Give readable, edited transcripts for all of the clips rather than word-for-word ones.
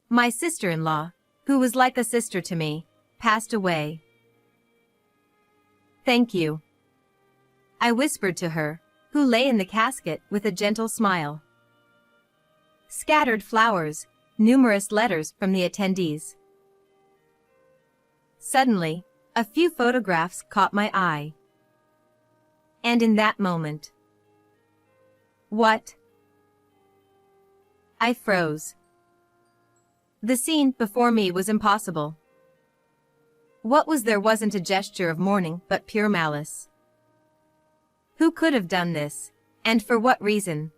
My sister-in-law, who was like a sister to me, passed away. Thank you, I whispered to her, who lay in the casket with a gentle smile. Scattered flowers, numerous letters from the attendees. Suddenly, a few photographs caught my eye. And in that moment... What? I froze. The scene before me was impossible. What was there wasn't a gesture of mourning but pure malice. Who could have done this, and for what reason?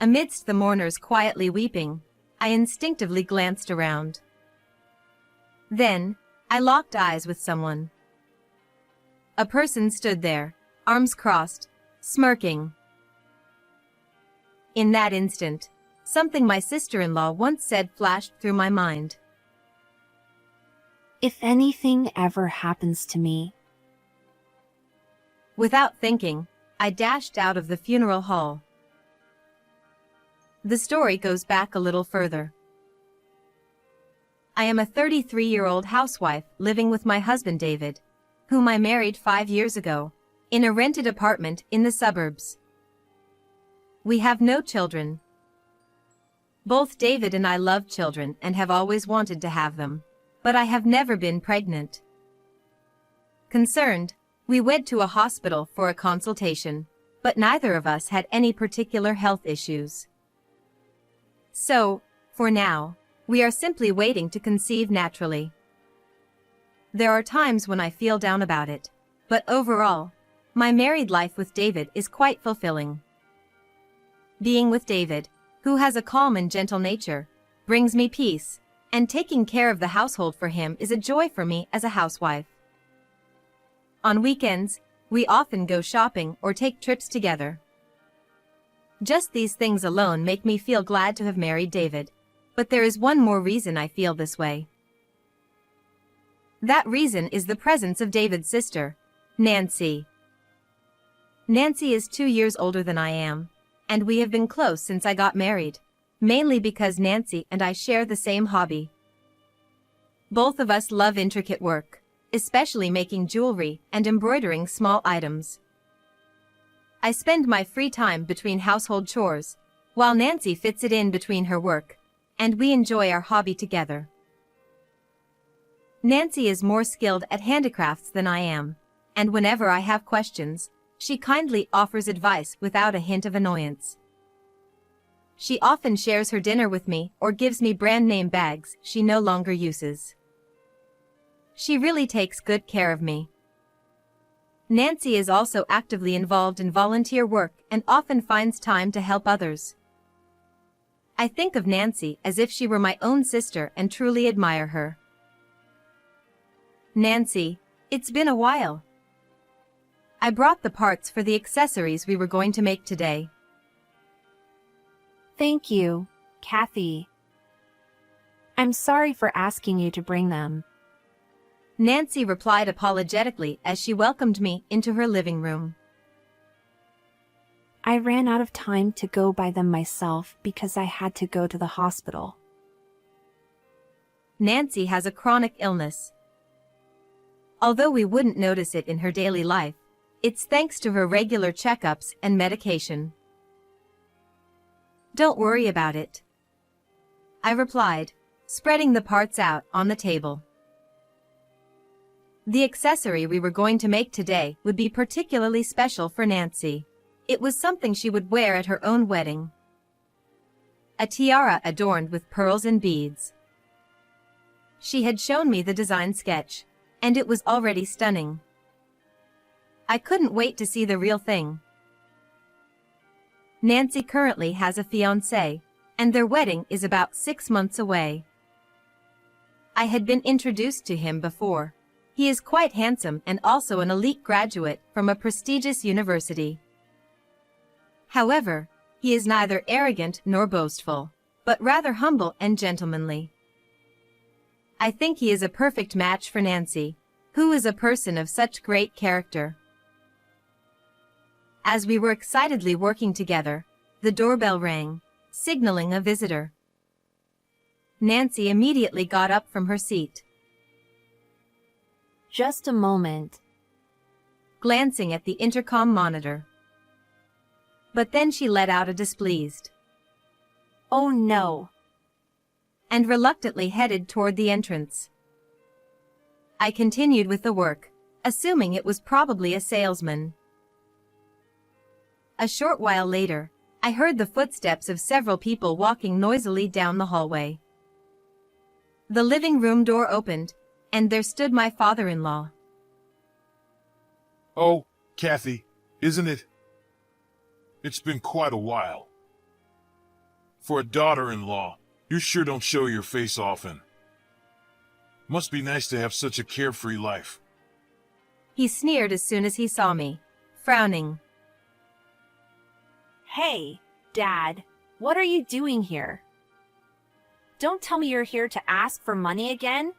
Amidst the mourners quietly weeping, I instinctively glanced around. Then, I locked eyes with someone. A person stood there, arms crossed, smirking. In that instant, something my sister-in-law once said flashed through my mind. If anything ever happens to me. Without thinking, I dashed out of the funeral hall. The story goes back a little further. I am a 33-year-old housewife living with my husband David, whom I married 5 years ago, in a rented apartment in the suburbs. We have no children. Both David and I love children and have always wanted to have them, but I have never been pregnant. Concerned, we went to a hospital for a consultation, but neither of us had any particular health issues. So, for now, we are simply waiting to conceive naturally. There are times when I feel down about it, but overall, my married life with David is quite fulfilling. Being with David, who has a calm and gentle nature, brings me peace, and taking care of the household for him is a joy for me as a housewife. On weekends, we often go shopping or take trips together. Just these things alone make me feel glad to have married David, but there is one more reason I feel this way. That reason is the presence of David's sister, Nancy. Nancy is 2 years older than I am, and we have been close since I got married, mainly because Nancy and I share the same hobby. Both of us love intricate work, especially making jewelry and embroidering small items. I spend my free time between household chores, while Nancy fits it in between her work, and we enjoy our hobby together. Nancy is more skilled at handicrafts than I am, and whenever I have questions, she kindly offers advice without a hint of annoyance. She often shares her dinner with me or gives me brand name bags she no longer uses. She really takes good care of me. Nancy is also actively involved in volunteer work and often finds time to help others. I think of Nancy as if she were my own sister and truly admire her. Nancy, it's been a while. I brought the parts for the accessories we were going to make today. Thank you, Kathy. I'm sorry for asking you to bring them. Nancy replied apologetically as she welcomed me into her living room. I ran out of time to go buy them myself because I had to go to the hospital. Nancy has a chronic illness. Although we wouldn't notice it in her daily life, it's thanks to her regular checkups and medication. Don't worry about it, I replied, spreading the parts out on the table. The accessory we were going to make today would be particularly special for Nancy. It was something she would wear at her own wedding. A tiara adorned with pearls and beads. She had shown me the design sketch, and it was already stunning. I couldn't wait to see the real thing. Nancy currently has a fiancé, and their wedding is about 6 months away. I had been introduced to him before. He is quite handsome and also an elite graduate from a prestigious university. However, he is neither arrogant nor boastful, but rather humble and gentlemanly. I think he is a perfect match for Nancy, who is a person of such great character. As we were excitedly working together, the doorbell rang, signaling a visitor. Nancy immediately got up from her seat, Just a moment. glancing at the intercom monitor. But then she let out a displeased, Oh no. and reluctantly headed toward the entrance. I continued with the work, assuming it was probably a salesman. A short while later, I heard the footsteps of several people walking noisily down the hallway. The living room door opened, and there stood my father-in-law. Oh, Kathy, isn't it? It's been quite a while. For a daughter-in-law, you sure don't show your face often. Must be nice to have such a carefree life. He sneered as soon as he saw me, frowning. Hey, Dad, what are you doing here? Don't tell me you're here to ask for money again.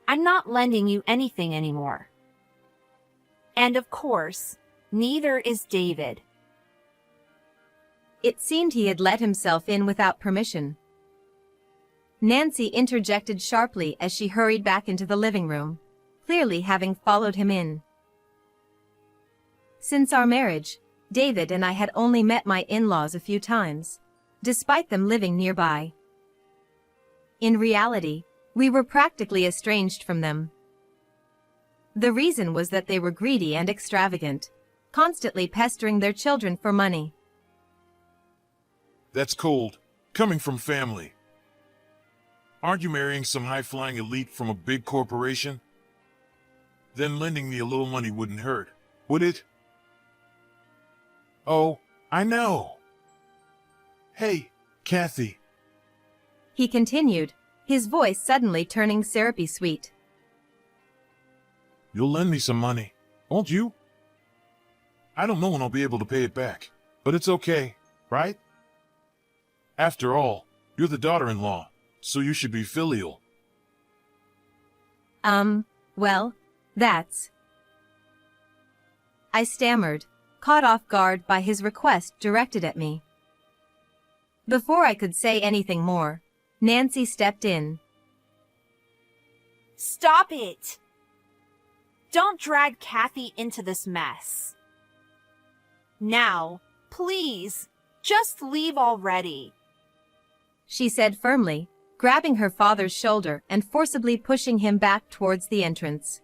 I'm not lending you anything anymore. And of course, neither is David. It seemed he had let himself in without permission. Nancy interjected sharply as she hurried back into the living room, clearly having followed him in. Since our marriage, David and I had only met my in-laws a few times, despite them living nearby. In reality, we were practically estranged from them. The reason was that they were greedy and extravagant, constantly pestering their children for money. That's cold, coming from family. Aren't you marrying some high-flying elite from a big corporation? Then lending me a little money wouldn't hurt, would it? Oh, I know. Hey, Kathy. He continued, his voice suddenly turning syrupy sweet. You'll lend me some money, won't you? I don't know when I'll be able to pay it back, but it's okay, right? After all, you're the daughter-in-law, so you should be filial. Well, that's... I stammered, caught off guard by his request directed at me. Before I could say anything more, Nancy stepped in. Stop it! Don't drag Kathy into this mess. Now, please, just leave already. She said firmly, grabbing her father's shoulder and forcibly pushing him back towards the entrance.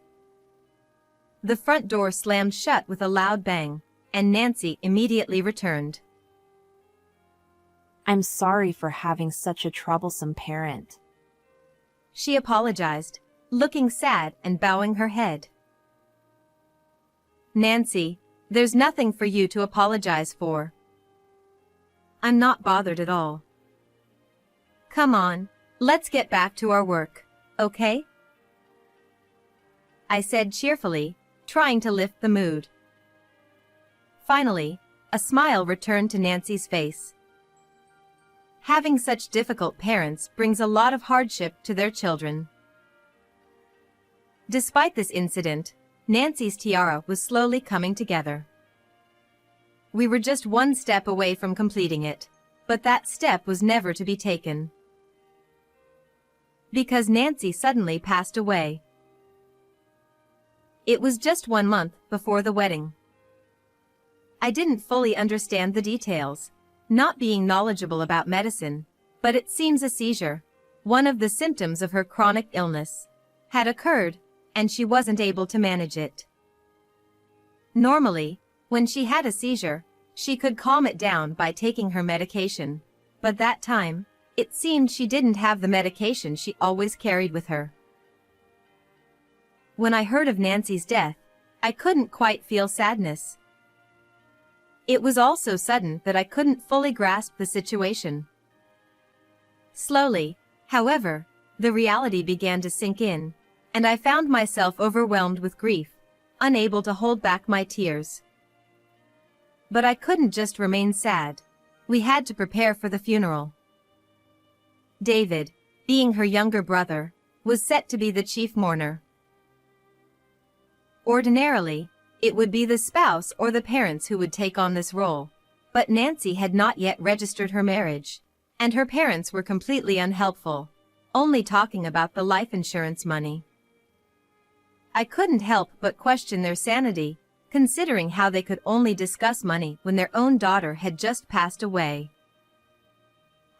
The front door slammed shut with a loud bang, and Nancy immediately returned. I'm sorry for having such a troublesome parent. She apologized, looking sad and bowing her head. Nancy, there's nothing for you to apologize for. I'm not bothered at all. Come on, let's get back to our work, okay? I said cheerfully, trying to lift the mood. Finally, a smile returned to Nancy's face. Having such difficult parents brings a lot of hardship to their children. Despite this incident, Nancy's tiara was slowly coming together. We were just one step away from completing it, but that step was never to be taken. Because Nancy suddenly passed away. It was just 1 month before the wedding. I didn't fully understand the details, not being knowledgeable about medicine, but it seems a seizure, one of the symptoms of her chronic illness, had occurred, and she wasn't able to manage it. Normally, when she had a seizure, she could calm it down by taking her medication, but that time, it seemed she didn't have the medication she always carried with her. When I heard of Nancy's death, I couldn't quite feel sadness. It was all so sudden that I couldn't fully grasp the situation. Slowly, however, the reality began to sink in, and I found myself overwhelmed with grief, unable to hold back my tears. But I couldn't just remain sad. We had to prepare for the funeral. David, being her younger brother, was set to be the chief mourner. Ordinarily, it would be the spouse or the parents who would take on this role, but Nancy had not yet registered her marriage, and her parents were completely unhelpful, only talking about the life insurance money. I couldn't help but question their sanity, considering how they could only discuss money when their own daughter had just passed away.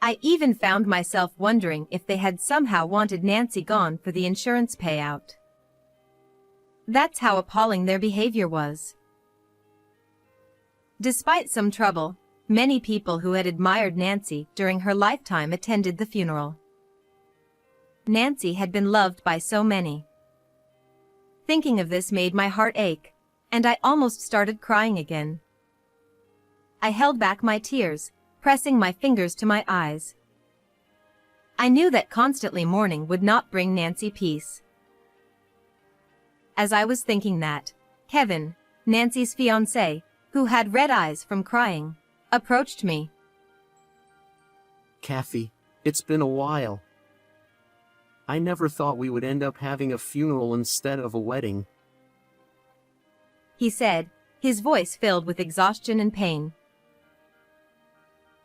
I even found myself wondering if they had somehow wanted Nancy gone for the insurance payout. That's how appalling their behavior was. Despite some trouble, many people who had admired Nancy during her lifetime attended the funeral. Nancy had been loved by so many. Thinking of this made my heart ache, and I almost started crying again. I held back my tears, pressing my fingers to my eyes. I knew that constantly mourning would not bring Nancy peace. As I was thinking that, Kevin, Nancy's fiancé, who had red eyes from crying, approached me. Kathy, it's been a while. I never thought we would end up having a funeral instead of a wedding. He said, his voice filled with exhaustion and pain.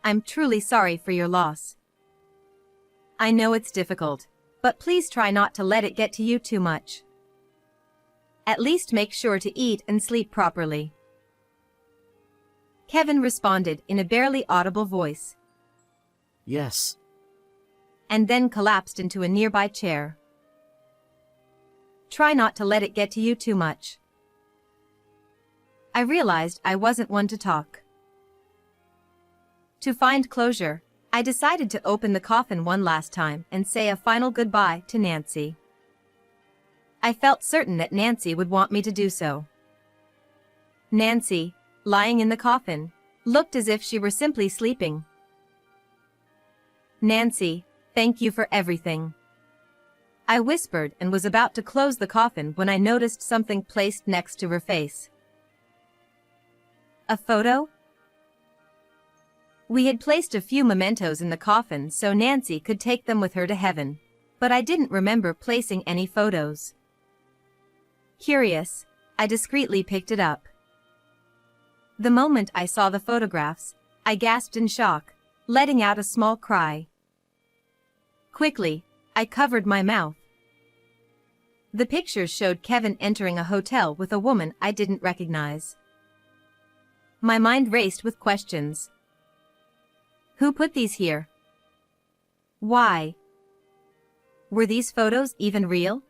I'm truly sorry for your loss. I know it's difficult, but please try not to let it get to you too much. At least make sure to eat and sleep properly. Kevin responded in a barely audible voice. Yes. And then collapsed into a nearby chair. Try not to let it get to you too much. I realized I wasn't one to talk. To find closure, I decided to open the coffin one last time and say a final goodbye to Nancy. I felt certain that Nancy would want me to do so. Nancy, lying in the coffin, looked as if she were simply sleeping. Nancy, thank you for everything. I whispered and was about to close the coffin when I noticed something placed next to her face. A photo? We had placed a few mementos in the coffin so Nancy could take them with her to heaven, but I didn't remember placing any photos. Curious, I discreetly picked it up. The moment I saw the photographs, I gasped in shock, letting out a small cry. Quickly, I covered my mouth. The pictures showed Kevin entering a hotel with a woman I didn't recognize. My mind raced with questions. Who put these here? Why? Were these photos even real?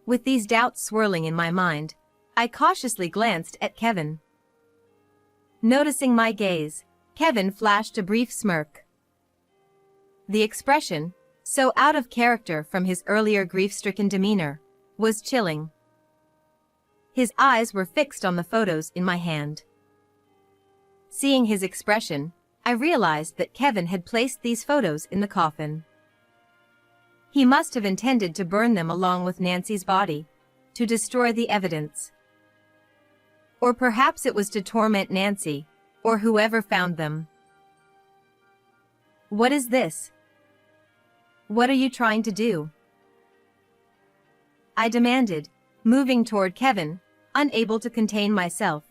With these doubts swirling in my mind, I cautiously glanced at Kevin. Noticing my gaze, Kevin flashed a brief smirk. The expression, so out of character from his earlier grief-stricken demeanor, was chilling. His eyes were fixed on the photos in my hand. Seeing his expression, I realized that Kevin had placed these photos in the coffin. He must have intended to burn them along with Nancy's body, to destroy the evidence. Or perhaps it was to torment Nancy, or whoever found them. What is this? What are you trying to do? I demanded, moving toward Kevin, unable to contain myself.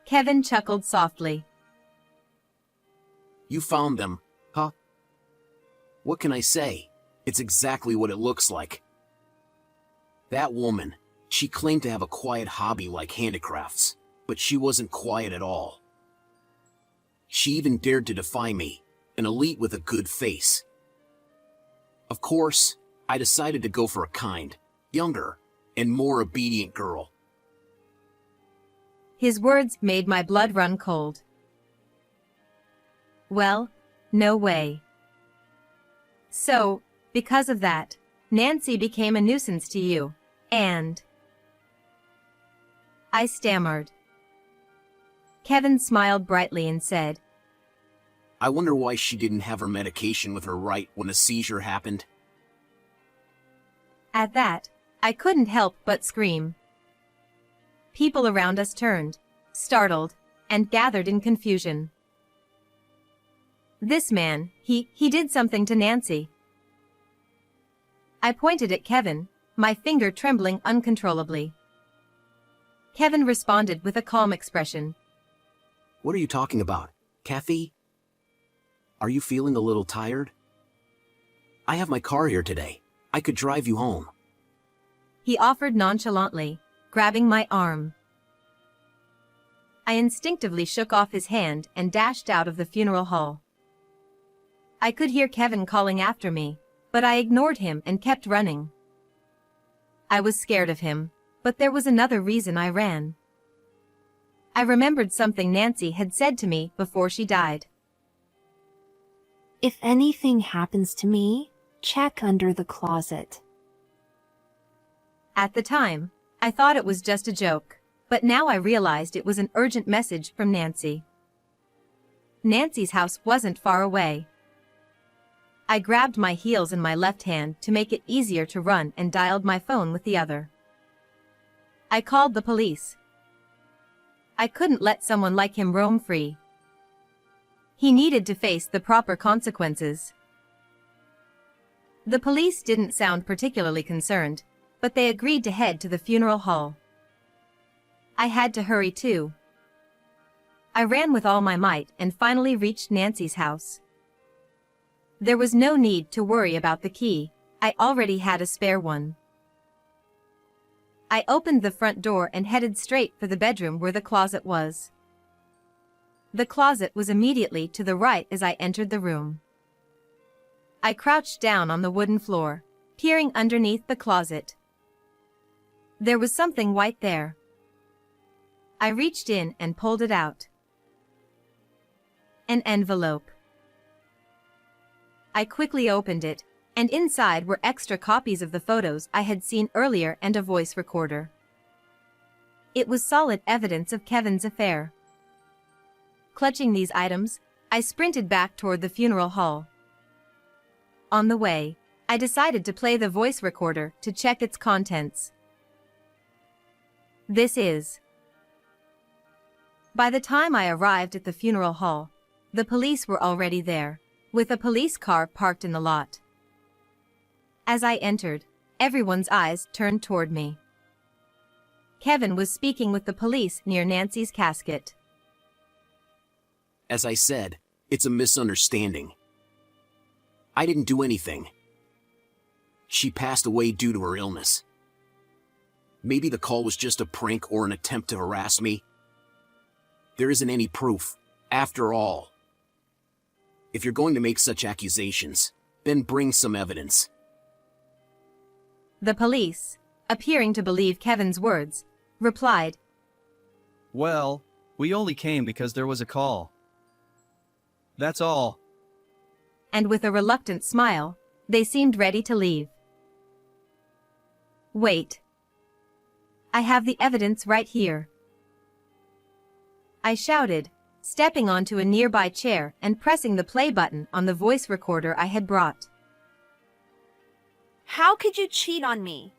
Kevin chuckled softly. You found them, huh? What can I say? It's exactly what it looks like. That woman, she claimed to have a quiet hobby like handicrafts, but she wasn't quiet at all. She even dared to defy me, an elite with a good face. Of course, I decided to go for a kind, younger, and more obedient girl. His words made my blood run cold. Well, no way. So, because of that, Nancy became a nuisance to you, and... I stammered. Kevin smiled brightly and said, I wonder why she didn't have her medication with her right when a seizure happened. At that, I couldn't help but scream. People around us turned, startled, and gathered in confusion. This man, he did something to Nancy. I pointed at Kevin, my finger trembling uncontrollably. Kevin responded with a calm expression. What are you talking about, Kathy? Are you feeling a little tired? I have my car here today. I could drive you home. He offered nonchalantly, grabbing my arm. I instinctively shook off his hand and dashed out of the funeral hall. I could hear Kevin calling after me, but I ignored him and kept running. I was scared of him, but there was another reason I ran. I remembered something Nancy had said to me before she died. If anything happens to me, check under the closet. At the time, I thought it was just a joke, but now I realized it was an urgent message from Nancy. Nancy's house wasn't far away. I grabbed my heels in my left hand to make it easier to run and dialed my phone with the other. I called the police. I couldn't let someone like him roam free. He needed to face the proper consequences. The police didn't sound particularly concerned, but they agreed to head to the funeral hall. I had to hurry too. I ran with all my might and finally reached Nancy's house. There was no need to worry about the key. I already had a spare one. I opened the front door and headed straight for the bedroom where the closet was. The closet was immediately to the right as I entered the room. I crouched down on the wooden floor, peering underneath the closet. There was something white there. I reached in and pulled it out. An envelope. I quickly opened it, and inside were extra copies of the photos I had seen earlier and a voice recorder. It was solid evidence of Kevin's affair. Clutching these items, I sprinted back toward the funeral hall. On the way, I decided to play the voice recorder to check its contents. This is. By the time I arrived at the funeral hall, the police were already there, with a police car parked in the lot. As I entered, everyone's eyes turned toward me. Kevin was speaking with the police near Nancy's casket. As I said, it's a misunderstanding. I didn't do anything. She passed away due to her illness. Maybe the call was just a prank or an attempt to harass me. There isn't any proof, after all. If you're going to make such accusations, then bring some evidence. The police, appearing to believe Kevin's words, replied, Well, we only came because there was a call. That's all. And with a reluctant smile, they seemed ready to leave. Wait. I have the evidence right here. I shouted, stepping onto a nearby chair and pressing the play button on the voice recorder I had brought. How could you cheat on me?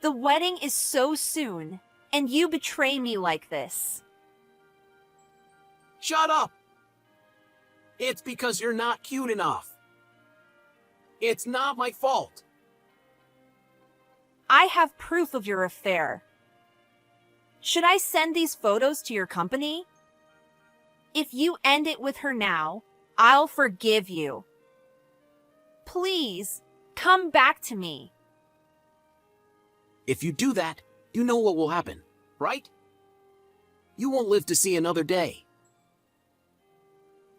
The wedding is so soon, and you betray me like this. Shut up! It's because you're not cute enough. It's not my fault. I have proof of your affair. Should I send these photos to your company? If you end it with her now, I'll forgive you. Please, come back to me. If you do that, you know what will happen, right? You won't live to see another day.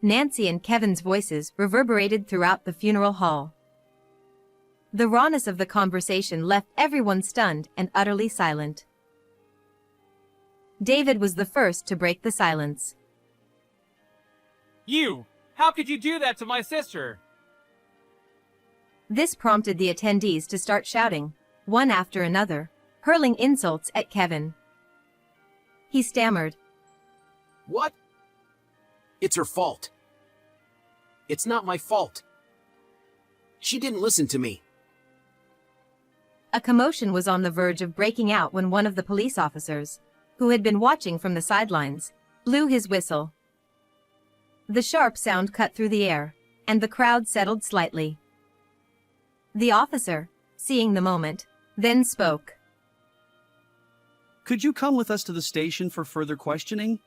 Nancy and Kevin's voices reverberated throughout the funeral hall. The rawness of the conversation left everyone stunned and utterly silent. David was the first to break the silence. You! How could you do that to my sister? This prompted the attendees to start shouting, one after another, hurling insults at Kevin. He stammered, What? It's her fault. It's not my fault. She didn't listen to me. A commotion was on the verge of breaking out when one of the police officers, who had been watching from the sidelines, blew his whistle. The sharp sound cut through the air, and the crowd settled slightly. The officer, seeing the moment, then spoke. Could you come with us to the station for further questioning?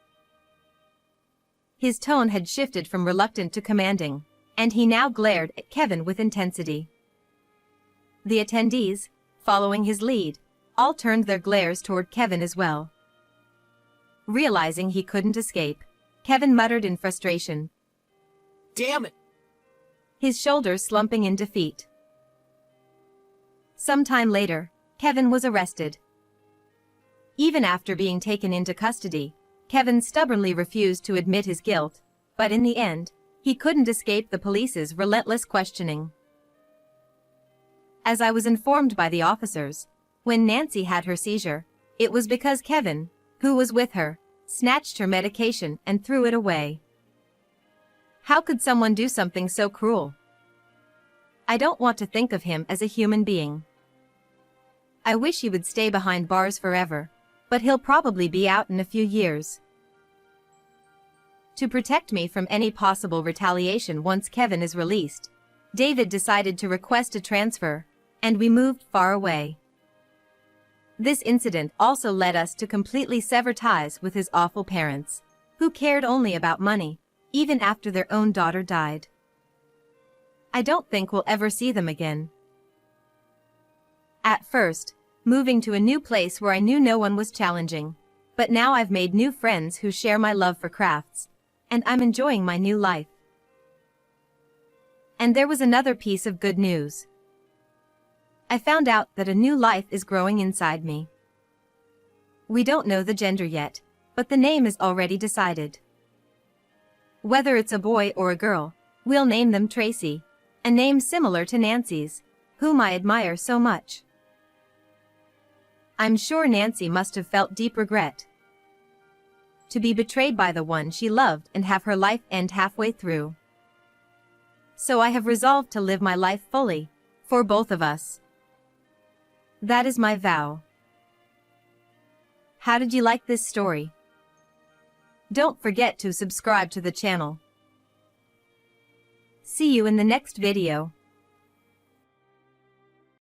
His tone had shifted from reluctant to commanding, and he now glared at Kevin with intensity. The attendees, following his lead, all turned their glares toward Kevin as well. Realizing he couldn't escape, Kevin muttered in frustration, Damn it! his shoulders slumping in defeat. Sometime later, Kevin was arrested. Even after being taken into custody, Kevin stubbornly refused to admit his guilt, but in the end, he couldn't escape the police's relentless questioning. As I was informed by the officers, when Nancy had her seizure, it was because Kevin, who was with her, snatched her medication and threw it away. How could someone do something so cruel? I don't want to think of him as a human being. I wish he would stay behind bars forever, but he'll probably be out in a few years. To protect me from any possible retaliation once Kevin is released, David decided to request a transfer, and we moved far away. This incident also led us to completely sever ties with his awful parents, who cared only about money, even after their own daughter died. I don't think we'll ever see them again. At first, moving to a new place where I knew no one was challenging, but now I've made new friends who share my love for crafts, and I'm enjoying my new life. And there was another piece of good news. I found out that a new life is growing inside me. We don't know the gender yet, but the name is already decided. Whether it's a boy or a girl, we'll name them Tracy, a name similar to Nancy's, whom I admire so much. I'm sure Nancy must have felt deep regret to be betrayed by the one she loved and have her life end halfway through. So I have resolved to live my life fully, for both of us. That is my vow. How did you like this story? Don't forget to subscribe to the channel. See you in the next video.